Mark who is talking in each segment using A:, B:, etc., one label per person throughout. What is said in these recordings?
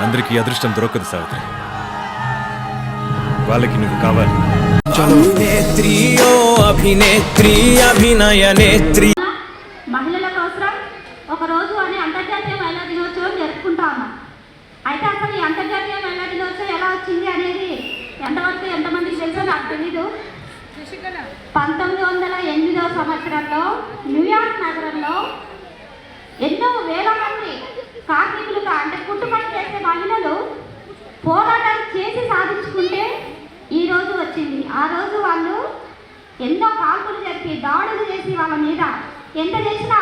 A: అందరికీ అదృష్టం దొరకదు సావిత్రి. వాళ్ళకి నువ్వు కావాలి.
B: అభినేత్రి అభినయ నేత్రి.
C: మహిళల కోసం ఒక రోజు అని అంతర్జాతీయ మహిళా దినోత్సవం జరుపుకుంటా ఉన్నాం. అయితే అసలు ఈ అంతర్జాతీయ మహిళా దినోత్సవం ఎలా వచ్చింది అనేది ఎంతమందికి తెలుసో నాకు తెలీదు. 1908వ సంవత్సరంలో న్యూయార్క్ నగరంలో ఎన్నో వేల మంది కార్మికులుగా అంటే కుటుంబం చేసే మహిళలు పోరాటం చేసి సాధించుకుంటే ఈ రోజు వచ్చింది. ఆ రోజు వాళ్ళు ఎన్నో కాల్పులు జరిపి దాడులు చేసి వాళ్ళ మీద ఎంత చేసినా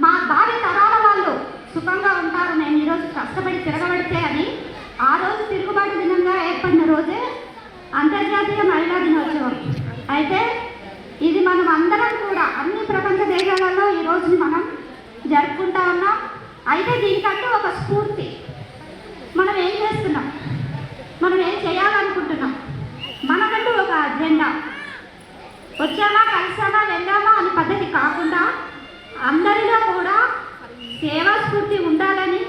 C: మా భావి తరాల వాళ్ళు సుఖంగా ఉంటారు, నేను ఈరోజు కష్టపడి తిరగబడితే అని ఆ రోజు తిరుగుబాటు దినంగా ఏర్పడిన రోజే అంతర్జాతీయ మహిళా దినోత్సవం. అయితే ఇది మనం అందరం కూడా అన్ని ప్రపంచ దేశాలలో ఈ రోజుని మనం జరుపుకుంటా ఉన్నాం. అయితే దీనికంటూ ఒక స్ఫూర్తి, మనం ఏం చేస్తున్నాం, మనం ఏం చేయాలనుకుంటున్నాం, మనకంటూ ఒక అజెండా. వచ్చామా కలిసామా వెళ్ళామా అని పద్ధతి కాకుండా అందరిలో కూడా సేవా స్ఫూర్తి ఉండాలని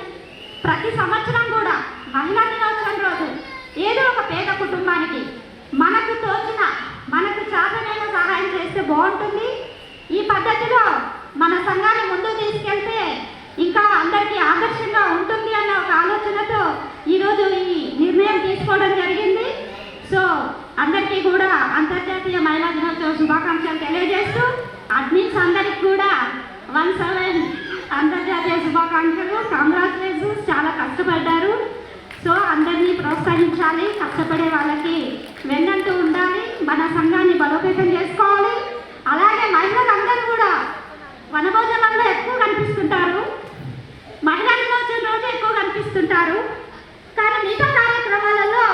C: ప్రతి సంవత్సరం కూడా మహిళా దినోత్సవం రోజు ఏదో ఒక పేద కుటుంబానికి మనకు తోచిన మనకు చేతనైన సహాయం చేస్తే బాగుంటుంది. ఈ పద్ధతిలో మన సంఘాన్ని ముందుకు తీసుకెళ్తే ఇంకా అందరికీ ఆదర్శంగా ఉంటుంది అన్న ఒక ఆలోచనతో ఈరోజు ఈ నిర్ణయం తీసుకోవడం జరిగింది. సో అందరికీ కూడా అంతర్జాతీయ మహిళా దినోత్సవ శుభాకాంక్షలు తెలియజేస్తూ అడ్మిన్స్ అందరికి కూడా 17 అంతర్జాతీయ శుభాకాంక్షలు, కంగ్రాచులేషన్స్. చాలా కష్టపడ్డారు. సో అందరినీ ప్రోత్సహించాలి, కష్టపడే వాళ్ళకి వెన్నంటూ ఉండాలి, మన సంఘాన్ని బలోపేతం చేసుకోవాలి. అలాగే మహిళలందరూ కూడా వనభోజనంలో ఎక్కువ కనిపిస్తుంటారు, మహిళా దినోత్సవం రోజు ఎక్కువ కనిపిస్తుంటారు. కానీ మిగతా కార్యక్రమాలలో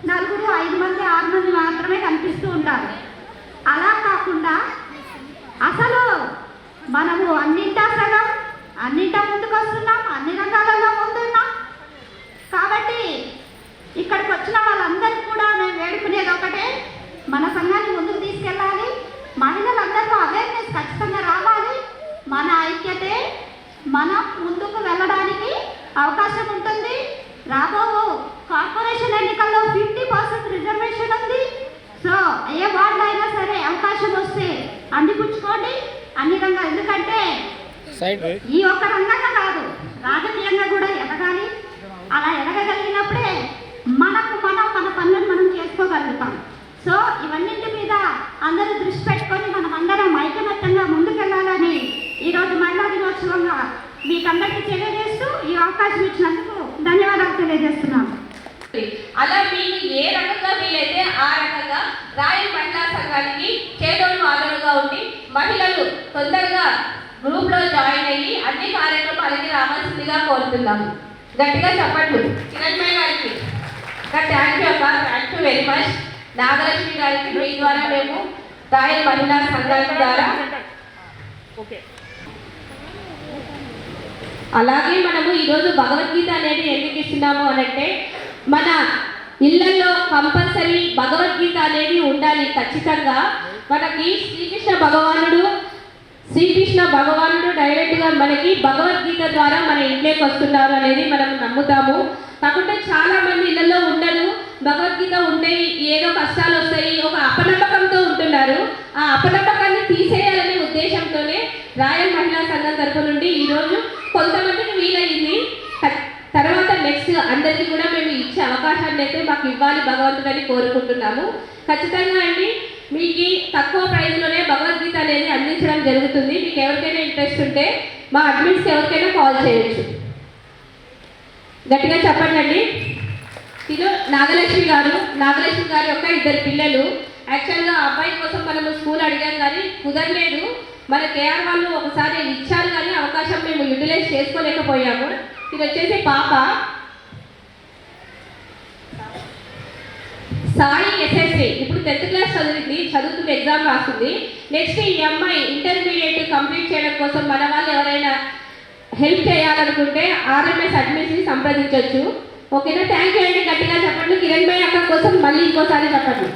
C: 4, 5 మంది 6 మంది మాత్రమే కనిపిస్తూ ఉంటారు. అలా కాకుండా అసలు మనము అన్నింటా సగం, అన్నింటా ముందుకు వస్తున్నాం, అన్ని రంగాలలో ముందున్నాం. కాబట్టి ఇక్కడికి వచ్చిన వాళ్ళందరికీ కూడా మేము వేడుకునేది ఒకటే, మన సంఘాన్ని ముందుకు తీసుకెళ్ళాలి, మహిళలందరిలో అవేర్నెస్ ఖచ్చితంగా రావాలి. మన ఐక్యతే మనం ముందుకు వెళ్ళడానికి అవకాశం ఉంటుంది. రాబో కార్పొరేషన్ ఎన్నికల్లో 50% రిజర్వేషన్ ఉంది. సో ఏ వార్డులో అయినా సరే అవకాశం వస్తే అందిపుచ్చుకోండి అన్ని రంగాలు. ఎందుకంటే ఈ ఒక్క రంగంగా కాదు, రాజకీయంగా కూడా ఎదగాలి. అలా ఎదగగలిగినప్పుడే మనకు మనం మన పనులను మనం చేసుకోగలుగుతాం. సో ఇవన్నింటి మీద అందరూ దృష్టి పెట్టుకొని మనం అందరం ఐకమత్యంగా ముందుకెళ్ళాలని ఈరోజు మహిళా దినోత్సవంగా మీకు అందరికీ తెలియజేస్తూ ఈ అవకాశం ఇచ్చినందుకు ధన్యవాదాలు తెలియజేస్తున్నాను.
D: అలా మీకు ఏ రకంగా వీలైతే ఆ రకంగా రాయల్ మహిళా సంఘానికి చేదోడు ఆదరుగా ఉండి మహిళలు తొందరగా గ్రూప్లో జాయిన్ అయ్యి అన్ని కార్యక్రమాలకి రావాల్సిందిగా కోరుతున్నాము. గట్టిగా చెప్పండి చిరంజీవి గారికి. Thank you very much. Nagalakshmi గారికి మీ ద్వారా మేము రాయల్ మహిళా సంఘాల ద్వారా అలాగే మనము ఈరోజు భగవద్గీత అనేది ఎందుకు ఇస్తున్నాము అనంటే మన ఇళ్లలో కంపల్సరీ భగవద్గీత అనేది ఉండాలి ఖచ్చితంగా. మనకి శ్రీకృష్ణ భగవానుడు డైరెక్ట్గా మనకి భగవద్గీత ద్వారా మన ఇంట్లోకి వస్తున్నారు అనేది మనం నమ్ముతాము. కాకుంటే చాలా మంది ఇళ్లలో ఉండరు, భగవద్గీత ఉంటే ఏదో కష్టాలు వస్తాయి, ఒక అపనమ్మకంతో ఉంటున్నారు. ఆ అపనమ్మకాన్ని తీసేయాలనే ఉద్దేశంతోనే రాయల్ మహిళా సంఘం తరపు నుండి ఈరోజు కొంతమందికి వీలైంది. తర్వాత నెక్స్ట్ అందరికీ కూడా మేము ఇచ్చే అవకాశాన్ని అయితే మాకు ఇవ్వాలి భగవంతుడని కోరుకుంటున్నాము. ఖచ్చితంగా అండి మీకు తక్కువ ప్రైజ్లోనే భగవద్గీత అనేది అందించడం జరుగుతుంది. మీకు ఎవరికైనా ఇంట్రెస్ట్ ఉంటే మా అడ్మిన్స్కి ఎవరికైనా కాల్ చేయొచ్చు. గట్టిగా చెప్పండి. ఇది నాగలక్ష్మి గారు యొక్క 2 పిల్లలు. యాక్చువల్గా అబ్బాయి కోసం మనము స్కూల్ అడిగాం కానీ కుదరలేదు. మన కేఆర్ వాళ్ళు ఒకసారి ఇచ్చారు కానీ అవకాశం మేము యూటిలైజ్ చేసుకోలేకపోయాము. ఇది వచ్చేసి పాప సాయి ఎస్ఎస్సి, ఇప్పుడు 10th క్లాస్ చదువుతుంది, ఎగ్జామ్ రాస్తుంది. నెక్స్ట్ ఈ అమ్మాయి ఇంటర్మీడియట్ కంప్లీట్ చేయడం కోసం మన వాళ్ళు ఎవరైనా హెల్ప్ చేయాలనుకుంటే ఆర్ఎంఎస్ అడ్మిన్స్ని సంప్రదించవచ్చు. ఓకేనా? థ్యాంక్ యూ అండి. గట్టిగా చెప్పండి. కిరణ్ భాయ్ అక్క కోసం మళ్ళీ ఇంకోసారి చెప్పండి.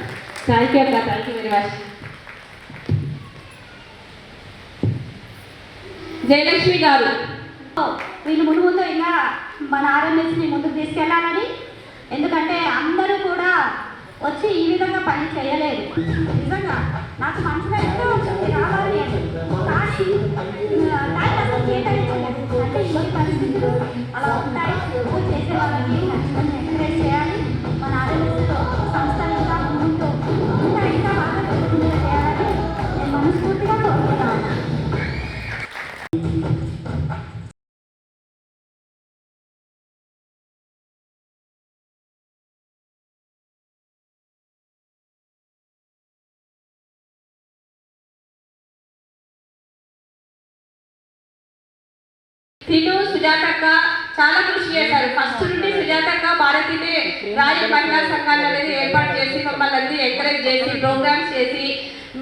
D: థ్యాంక్ యూ అక్క. Thank you very much. Jayalakshmi గారు
C: వీళ్ళు ముందు ఇంకా మన ఆర్ఎంఎస్ని ముందుకు తీసుకెళ్ళాలని. ఎందుకంటే అందరూ కూడా వచ్చి ఈ విధంగా పని చేయలేదు. నిజంగా నాకు మనసులో ఎంతో వచ్చింది రావాలి అని, కానీ టైం అసలు కేటాయించలేదు. అంటే ఈ పరిస్థితులు అలా ఉంటాయి. చేసే వాళ్ళకి ఖచ్చితంగా ఎంకరేజ్ చేయాలి. మన ఆరోగ్య సంస్థలు ఇంకా ముందు ఇంకా బాగా చేయాలని నేను మనస్ఫూర్తిగా కోరుకుంటున్నాను.
D: తిను సుజాతక్క చాలా కృషి చేశారు. ఫస్ట్ నుండి సుజాతక్క భారతీయ రాజ మహిళా సంఘాలు అనేది ఏర్పాటు చేసి మమ్మల్ని అందరూ ఎంకరేజ్ చేసి ప్రోగ్రామ్స్ చేసి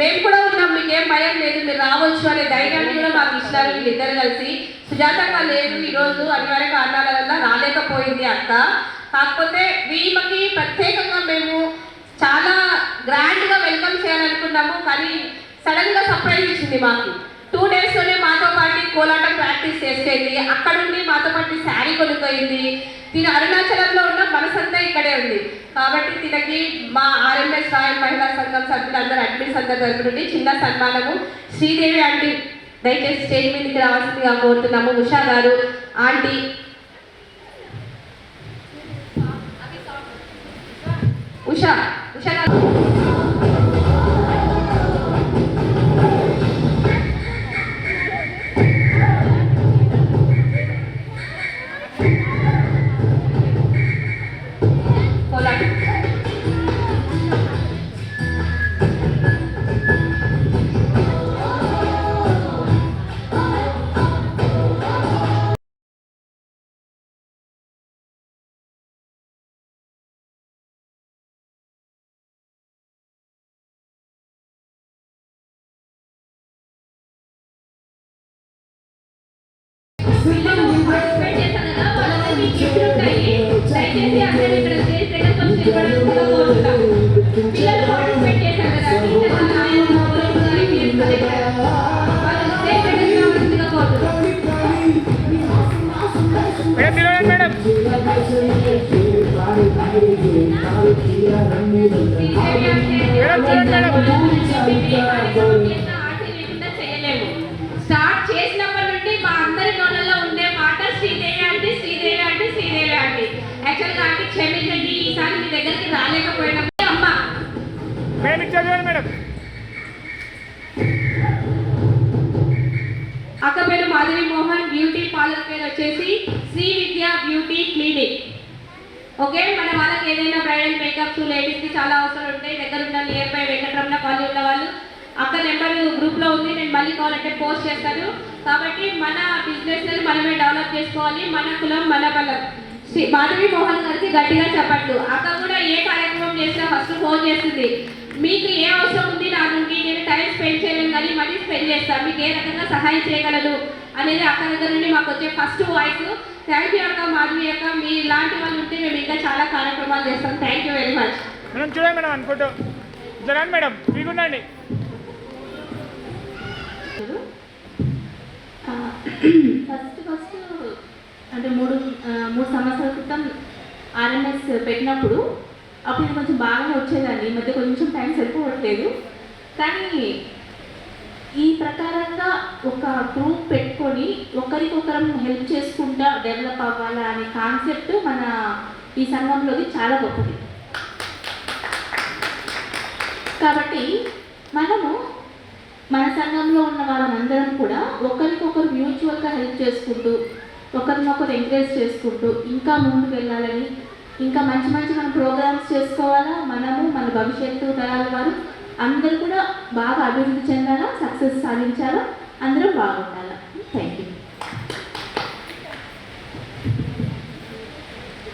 D: మేము కూడా ఉన్నాం, మీకేం భయం లేదు, మీరు రావచ్చు అనే ధైర్యాన్ని కూడా మాకు ఇచ్చినారు వీళ్ళిద్దరు కలిసి. సుజాతక్క లేదు ఈరోజు అనివార్య కారణాల వల్ల రాలేకపోయింది అక్క. కాకపోతే వీళ్ళకి ప్రత్యేకంగా మేము చాలా గ్రాండ్గా వెల్కమ్ చేయాలనుకున్నాము, కానీ సడన్గా సర్ప్రైజ్ ఇచ్చింది మాకు. 2 డేస్లోనే మాతో పాటు కోలాటం ప్రాక్టీస్ చేసుకెళ్ళి అక్కడుండి మాతో పాటు శారీ కొనుక్కోయింది. తిన అరుణాచలంలో ఉన్న మనసంతా ఇక్కడే ఉంది. కాబట్టి తినకి మా ఆర్ఎంఎస్ రాయల్ మహిళా సంఘం సభ్యులందరూ అడ్మిన్స్ అందరి తరపు నుండి చిన్న సన్మానము. శ్రీదేవి ఆంటీ దయచేసి స్టేజ్ మీదకి రావాల్సిందిగా కోరుతున్నాము. ఉషా గారు ఆంటీ, ఉషా గారు పిల్లలు పార్టిసిపేట్ చేశారు కదా, వాళ్ళకి గిఫ్ట్లు ఉంటాయి. దయచేసి అందరూ ఇక్కడ స్టేజ్ దగ్గర కొంచెం ఇవ్వడానికి కోరుతున్నాం. పిల్లలు పార్టిసిపేట్ చేశారు కదా, టీచర్స్ వాళ్ళు స్టేజ్ దగ్గర రావాల్సిందిగా కోరుతున్నాం. చేయలేము. స్టార్ట్ చేసినప్పటి నుండి మా అందరి నోళ్ళలో ఉండే మాట శ్రీదేవి అంటే శ్రీదేవి అంటే శ్రీదేవి అంటే. యాక్చువల్గా అంటే క్షమించండి, ఈసారి మీ దగ్గరికి రాలేకపోయినా అమ్మ అక్క పేరు మాధవి మోహన్, బ్యూటీ పార్లర్ పేరు వచ్చేసి శ్రీ విద్య బ్యూటీ క్లినిక్. ఓకే, మన వాళ్ళకి ఏదైనా బ్రైడల్ మేకప్స్ లేడీస్కి చాలా అవసరం ఉంటాయి. దగ్గర ఉన్న నియర్ బై వెంకటరమణ కాలనీ ఉన్న వాళ్ళు అక్క నెంబర్ గ్రూప్లో ఉంది, నేను మళ్ళీ కావాలంటే పోస్ట్ చేస్తాను. కాబట్టి మన బిజినెస్ని మనమే డెవలప్ చేసుకోవాలి. మన కులం మన బలం. శ్రీ మాధవి మోహన్ గారికి గట్టిగా చెప్పట్లు. అక్క కూడా ఏ కార్యక్రమం చేసినా ఫస్ట్ ఫోన్ చేస్తుంది. మీకు ఏ అవసరం ఉంది నా నుండి, నేను టైం స్పెండ్ చేయలేను కానీ మనీ స్పెండ్ చేస్తాను, మీకు ఏ రకంగా సహాయం చేయగలరు అనేది అక్క దగ్గర నుండి మాకు వచ్చే ఫస్ట్ వాయిస్. థ్యాంక్ యూ అక్క, మాధవి అక్క. మీ ఇలాంటి వాళ్ళు ఉంటే మేము ఇంకా చాలా కార్యక్రమాలు చేస్తాం. Thank you very much.
E: Madam చూడండి మేడం అనుకుంటూ జరగండి మేడం, మీకుండండి.
F: ఫస్ట్ అంటే మూడు సంవత్సరాల క్రితం ఆర్ఎంఎస్ పెట్టినప్పుడు అప్పుడు ఇది కొంచెం బాగానే వచ్చేదాన్ని. ఈ మధ్య కొంచెం టైం సరిపోవట్లేదు. కానీ ఈ ప్రకారంగా ఒక గ్రూప్ పెట్టుకొని ఒకరికొకరం హెల్ప్ చేసుకుంటా డెవలప్ అవ్వాలా అనే కాన్సెప్ట్ మన ఈ సంఘంలోది చాలా గొప్పది. కాబట్టి మనము మన సంఘంలో ఉన్న వాళ్ళందరం కూడా ఒకరికొకరు మ్యూచువల్గా హెల్ప్ చేసుకుంటూ ఒకరినొకరు ఎంకరేజ్ చేసుకుంటూ ఇంకా ముందుకు వెళ్ళాలని, ఇంకా మంచి మంచి మనం ప్రోగ్రామ్స్ చేసుకోవాలా. మనము మన భవిష్యత్తు తరాల వారు అందరూ కూడా బాగా అభివృద్ధి చెందాలా, సక్సెస్ సాధించాలా, అందరూ బాగుండాలా. Thank you.